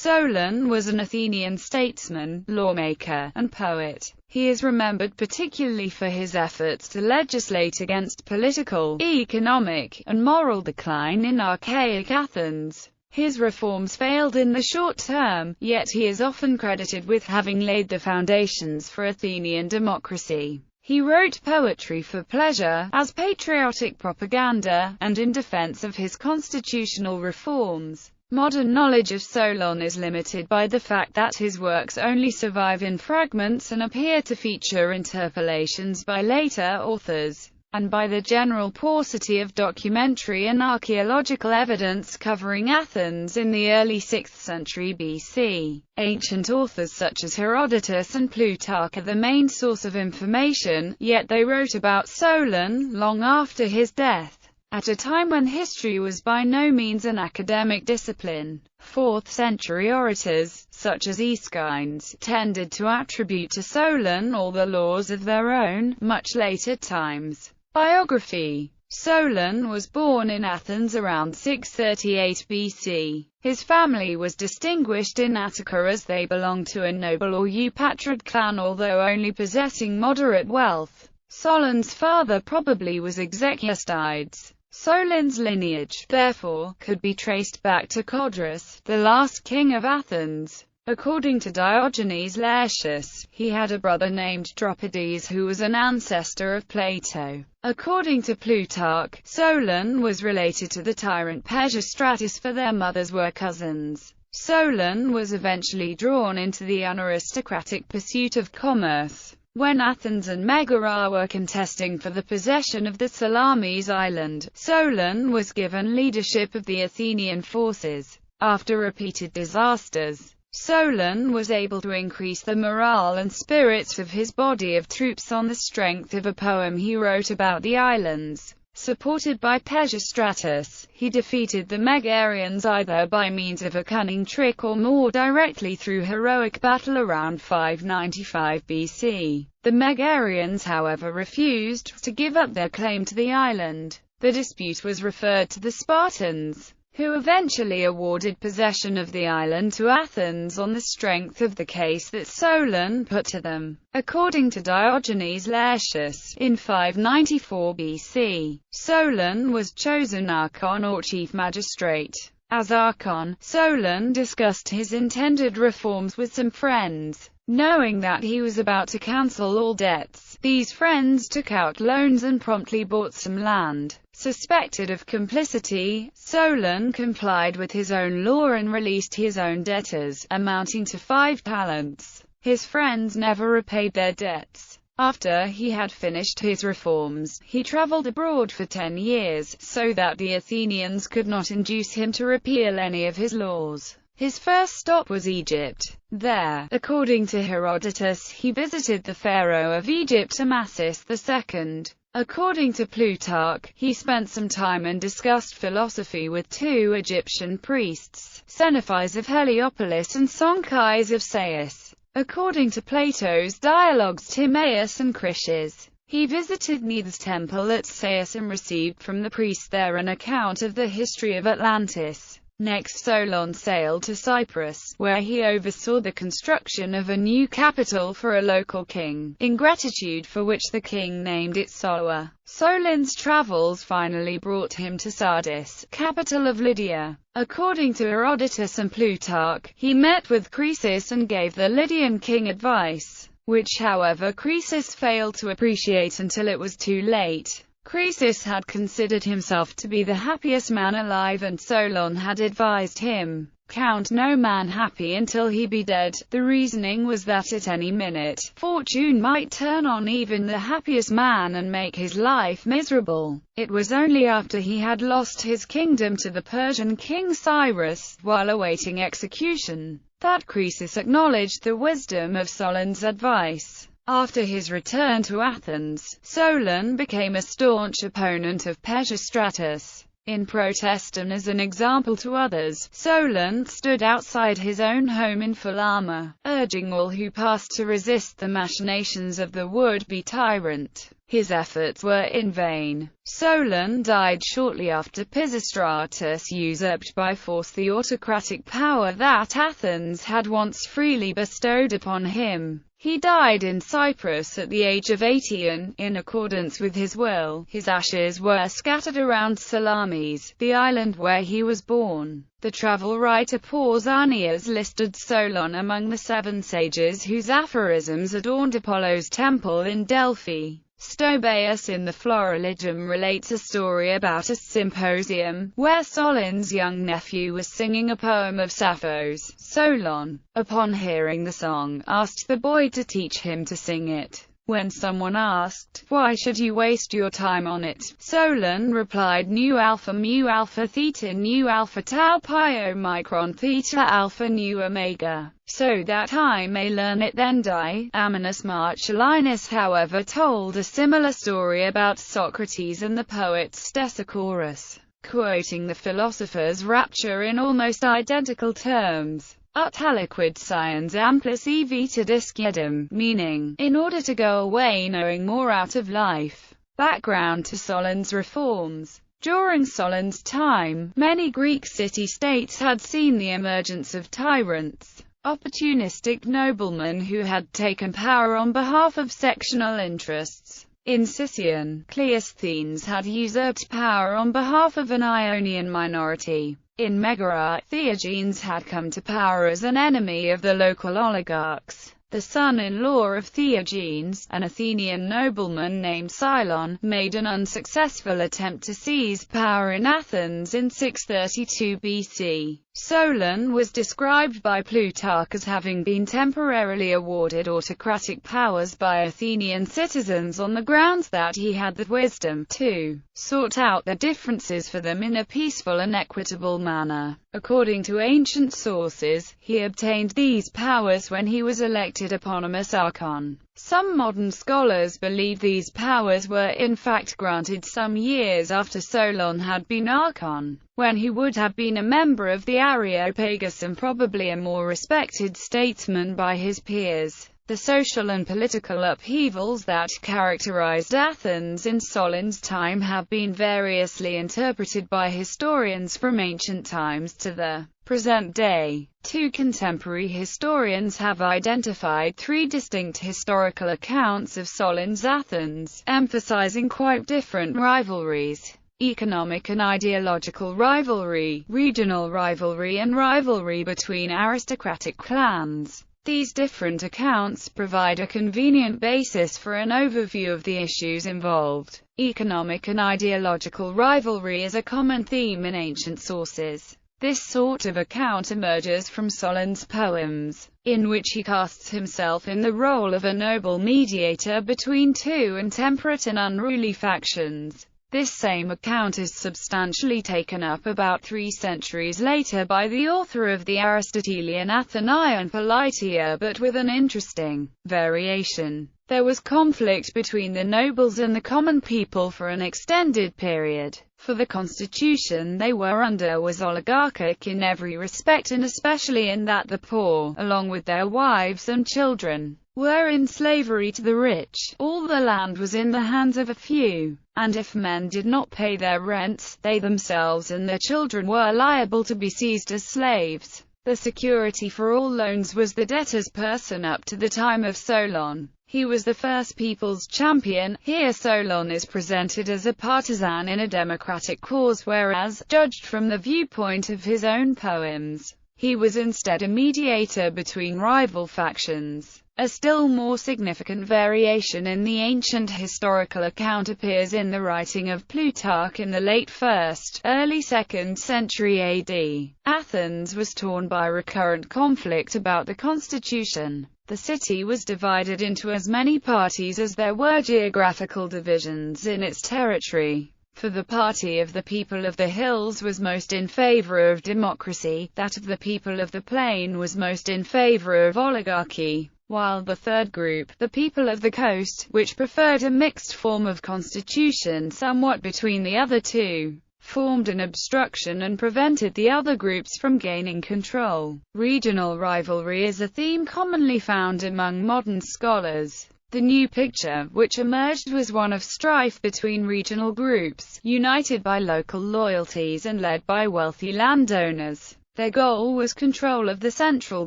Solon was an Athenian statesman, lawmaker, and poet. He is remembered particularly for his efforts to legislate against political, economic, and moral decline in archaic Athens. His reforms failed in the short term, yet he is often credited with having laid the foundations for Athenian democracy. He wrote poetry for pleasure, as patriotic propaganda, and in defense of his constitutional reforms. Modern knowledge of Solon is limited by the fact that his works only survive in fragments and appear to feature interpolations by later authors, and by the general paucity of documentary and archaeological evidence covering Athens in the early 6th century BC. Ancient authors such as Herodotus and Plutarch are the main source of information, yet they wrote about Solon long after his death, at a time when history was by no means an academic discipline. 4th century orators, such as Aeschines, tended to attribute to Solon all the laws of their own, much later times. Biography. Solon was born in Athens around 638 BC. His family was distinguished in Attica as they belonged to a noble or Eupatrid clan, although only possessing moderate wealth. Solon's father probably was Execustides. Solon's lineage, therefore, could be traced back to Codrus, the last king of Athens. According to Diogenes Laertius, he had a brother named Dropides who was an ancestor of Plato. According to Plutarch, Solon was related to the tyrant Pisistratus, for their mothers were cousins. Solon was eventually drawn into the unaristocratic pursuit of commerce. When Athens and Megara were contesting for the possession of the Salamis island, Solon was given leadership of the Athenian forces. After repeated disasters, Solon was able to increase the morale and spirits of his body of troops on the strength of a poem he wrote about the islands. Supported by Pisistratus, he defeated the Megarians either by means of a cunning trick or more directly through heroic battle around 595 BC. The Megarians, however, refused to give up their claim to the island. The dispute was referred to the Spartans, who eventually awarded possession of the island to Athens on the strength of the case that Solon put to them. According to Diogenes Laertius, in 594 BC, Solon was chosen archon or chief magistrate. As archon, Solon discussed his intended reforms with some friends. Knowing that he was about to cancel all debts, these friends took out loans and promptly bought some land. Suspected of complicity, Solon complied with his own law and released his own debtors, amounting to 5 talents. His friends never repaid their debts. After he had finished his reforms, he traveled abroad for 10 years, so that the Athenians could not induce him to repeal any of his laws. His first stop was Egypt. There, according to Herodotus, he visited the pharaoh of Egypt, Amasis II. According to Plutarch, he spent some time and discussed philosophy with 2 Egyptian priests, Xenophys of Heliopolis and Sonchis of Sais. According to Plato's dialogues Timaeus and Critias, he visited Neith's temple at Sais and received from the priests there an account of the history of Atlantis. Next, Solon sailed to Cyprus, where he oversaw the construction of a new capital for a local king, in gratitude for which the king named it Soa. Solon's travels finally brought him to Sardis, capital of Lydia. According to Herodotus and Plutarch, he met with Croesus and gave the Lydian king advice, which however Croesus failed to appreciate until it was too late. Croesus had considered himself to be the happiest man alive, and Solon had advised him, "Count no man happy until he be dead." The reasoning was that at any minute, fortune might turn on even the happiest man and make his life miserable. It was only after he had lost his kingdom to the Persian king Cyrus, while awaiting execution, that Croesus acknowledged the wisdom of Solon's advice. After his return to Athens, Solon became a staunch opponent of Pisistratus. In protest and as an example to others, Solon stood outside his own home in full armor, urging all who passed to resist the machinations of the would-be tyrant. His efforts were in vain. Solon died shortly after Pisistratus usurped by force the autocratic power that Athens had once freely bestowed upon him. He died in Cyprus at the age of 80 and, in accordance with his will, his ashes were scattered around Salamis, the island where he was born. The travel writer Pausanias listed Solon among the 7 sages whose aphorisms adorned Apollo's temple in Delphi. Stobaeus in the Florilegium relates a story about a symposium, where Solon's young nephew was singing a poem of Sappho's. Solon, upon hearing the song, asked the boy to teach him to sing it. When someone asked, "Why should you waste your time on it?" Solon replied, "Nu alpha mu alpha theta nu alpha tau pi omicron theta alpha nu omega. So that I may learn it then die." Ammianus Marcellinus, however, told a similar story about Socrates and the poet Stesichorus, quoting the philosopher's rapture in almost identical terms. Ut aliquid sciens amplis vita discedum, meaning, in order to go away knowing more out of life. Background to Solon's reforms. During Solon's time, many Greek city-states had seen the emergence of tyrants, opportunistic noblemen who had taken power on behalf of sectional interests. In Sicyon, Cleisthenes had usurped power on behalf of an Ionian minority. In Megara, Theagenes had come to power as an enemy of the local oligarchs. The son-in-law of Theagenes, an Athenian nobleman named Solon, made an unsuccessful attempt to seize power in Athens in 632 BC. Solon was described by Plutarch as having been temporarily awarded autocratic powers by Athenian citizens on the grounds that he had the wisdom to sort out their differences for them in a peaceful and equitable manner. According to ancient sources, he obtained these powers when he was elected eponymous archon. Some modern scholars believe these powers were in fact granted some years after Solon had been archon, when he would have been a member of the Areopagus and probably a more respected statesman by his peers. The social and political upheavals that characterized Athens in Solon's time have been variously interpreted by historians from ancient times to the present day. 2 contemporary historians have identified 3 distinct historical accounts of Solon's Athens, emphasizing quite different rivalries: economic and ideological rivalry, regional rivalry, and rivalry between aristocratic clans. These different accounts provide a convenient basis for an overview of the issues involved. Economic and ideological rivalry is a common theme in ancient sources. This sort of account emerges from Solon's poems, in which he casts himself in the role of a noble mediator between 2 intemperate and unruly factions. This same account is substantially taken up about 3 centuries later by the author of the Aristotelian Athenaeon Politia, but with an interesting variation. There was conflict between the nobles and the common people for an extended period, for the constitution they were under was oligarchic in every respect, and especially in that the poor, along with their wives and children, were in slavery to the rich. All the land was in the hands of a few, and if men did not pay their rents, they themselves and their children were liable to be seized as slaves. The security for all loans was the debtor's person up to the time of Solon. He was the first people's champion. Here Solon is presented as a partisan in a democratic cause, whereas, judged from the viewpoint of his own poems, he was instead a mediator between rival factions. A still more significant variation in the ancient historical account appears in the writing of Plutarch in the late 1st, early 2nd century AD. Athens was torn by recurrent conflict about the constitution. The city was divided into as many parties as there were geographical divisions in its territory. For the party of the people of the hills was most in favor of democracy, that of the people of the plain was most in favor of oligarchy, while the third group, the people of the coast, which preferred a mixed form of constitution somewhat between the other two, formed an obstruction and prevented the other groups from gaining control. Regional rivalry is a theme commonly found among modern scholars. The new picture which emerged was one of strife between regional groups, united by local loyalties and led by wealthy landowners. Their goal was control of the central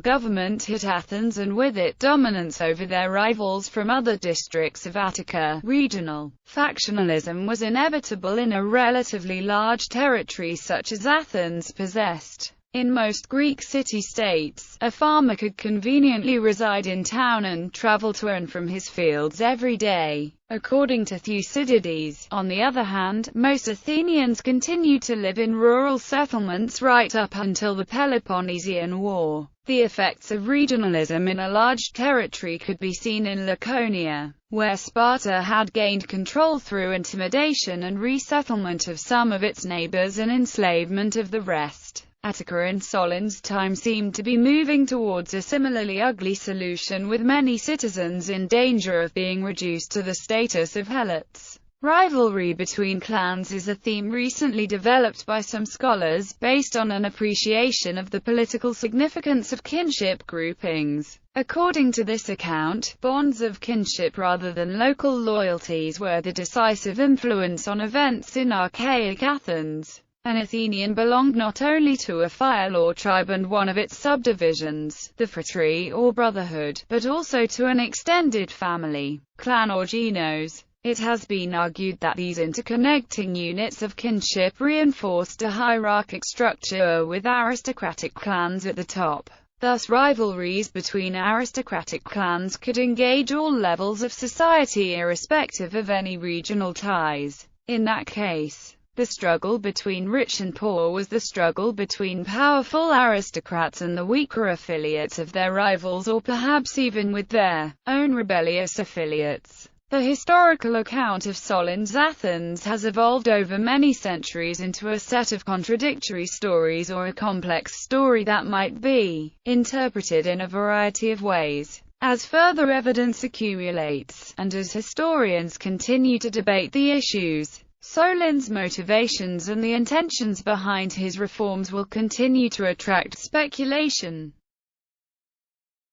government hit Athens and with it dominance over their rivals from other districts of Attica. Regional factionalism was inevitable in a relatively large territory such as Athens possessed. In most Greek city-states, a farmer could conveniently reside in town and travel to and from his fields every day. According to Thucydides, on the other hand, most Athenians continued to live in rural settlements right up until the Peloponnesian War. The effects of regionalism in a large territory could be seen in Laconia, where Sparta had gained control through intimidation and resettlement of some of its neighbors and enslavement of the rest. Attica in Solon's time seemed to be moving towards a similarly ugly solution, with many citizens in danger of being reduced to the status of helots. Rivalry between clans is a theme recently developed by some scholars, based on an appreciation of the political significance of kinship groupings. According to this account, bonds of kinship rather than local loyalties were the decisive influence on events in archaic Athens. An Athenian belonged not only to a file or tribe and one of its subdivisions, the phratry or brotherhood, but also to an extended family, clan or genos. It has been argued that these interconnecting units of kinship reinforced a hierarchic structure with aristocratic clans at the top. Thus rivalries between aristocratic clans could engage all levels of society irrespective of any regional ties. In that case, the struggle between rich and poor was the struggle between powerful aristocrats and the weaker affiliates of their rivals, or perhaps even with their own rebellious affiliates. The historical account of Solon's Athens has evolved over many centuries into a set of contradictory stories, or a complex story that might be interpreted in a variety of ways. As further evidence accumulates, and as historians continue to debate the issues, Solon's motivations and the intentions behind his reforms will continue to attract speculation.